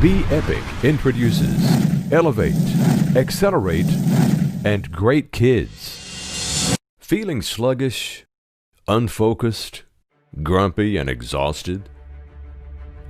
Be Epic introduces Elev8, ACCELER8, and Great Kids. Feeling sluggish, unfocused, grumpy, and exhausted?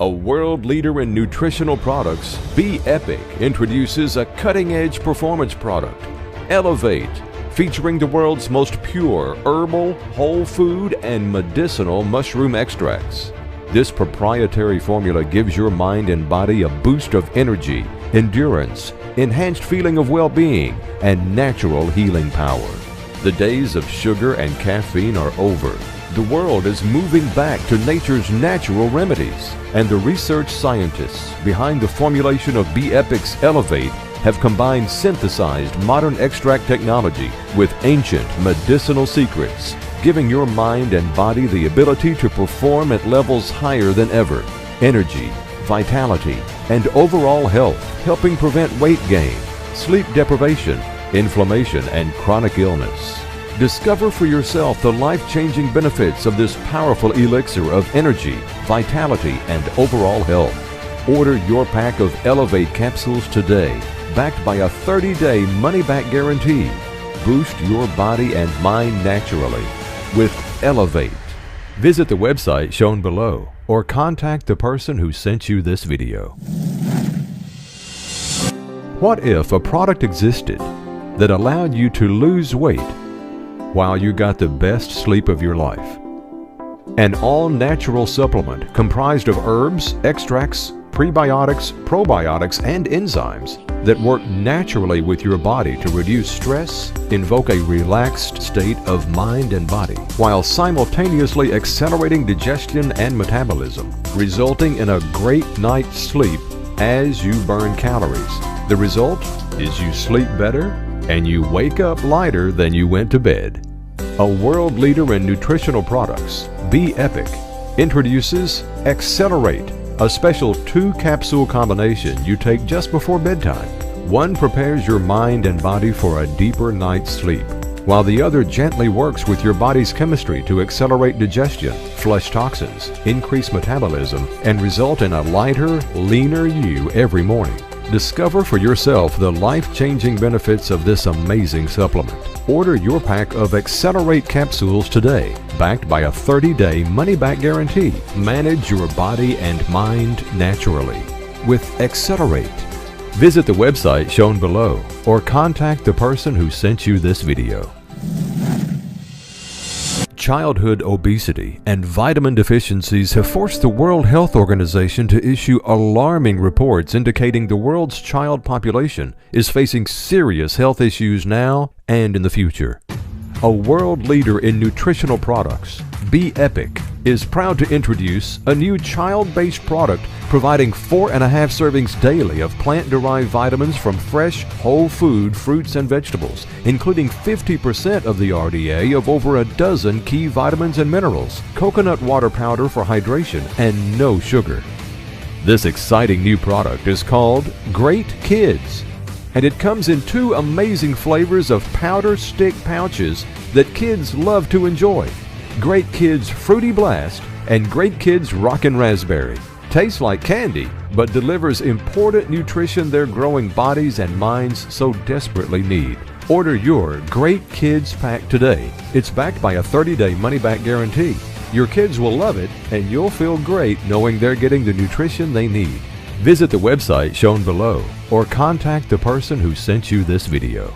A world leader in nutritional products, Be Epic introduces a cutting-edge performance product, Elev8, featuring the world's most pure herbal, whole food, and medicinal mushroom extracts. This proprietary formula gives your mind and body a boost of energy, endurance, enhanced feeling of well-being, and natural healing power. The days of sugar and caffeine are over. The world is moving back to nature's natural remedies, and the research scientists behind the formulation of Be Epic's Elev8 have combined synthesized modern extract technology with ancient medicinal secrets, giving your mind and body the ability to perform at levels higher than ever. Energy, vitality, and overall health, helping prevent weight gain, sleep deprivation, inflammation, and chronic illness. Discover for yourself the life-changing benefits of this powerful elixir of energy, vitality, and overall health. Order your pack of Elev8 capsules today, backed by a 30-day money-back guarantee. Boost your body and mind naturally with Elev8. Visit the website shown below or contact the person who sent you this video. What if a product existed that allowed you to lose weight while you got the best sleep of your life? An all-natural supplement comprised of herbs, extracts, prebiotics, probiotics, and enzymes that work naturally with your body to reduce stress, invoke a relaxed state of mind and body, while simultaneously accelerating digestion and metabolism, resulting in a great night's sleep as you burn calories. The result is you sleep better and you wake up lighter than you went to bed. A world leader in nutritional products, Be Epic, introduces ACCELER8, a special 2-capsule combination you take just before bedtime. One prepares your mind and body for a deeper night's sleep, while the other gently works with your body's chemistry to accelerate digestion, flush toxins, increase metabolism, and result in a lighter, leaner you every morning. Discover for yourself the life-changing benefits of this amazing supplement. Order your pack of ACCELER8 capsules today, backed by a 30-day money-back guarantee. Manage your body and mind naturally with ACCELER8. Visit the website shown below or contact the person who sent you this video. Childhood obesity and vitamin deficiencies have forced the World Health Organization to issue alarming reports indicating the world's child population is facing serious health issues now and in the future. A world leader in nutritional products, Be Epic, is proud to introduce a new child-based product providing 4.5 servings daily of plant-derived vitamins from fresh, whole food, fruits, and vegetables, including 50% of the RDA of over a dozen key vitamins and minerals, coconut water powder for hydration, and no sugar. This exciting new product is called Great Kids, and it comes in 2 amazing flavors of powder stick pouches that kids love to enjoy. Great Kids Fruity Blast and Great Kids Rockin' Raspberry. Tastes like candy, but delivers important nutrition their growing bodies and minds so desperately need. Order your Great Kids pack today. It's backed by a 30-day money-back guarantee. Your kids will love it, and you'll feel great knowing they're getting the nutrition they need. Visit the website shown below or contact the person who sent you this video.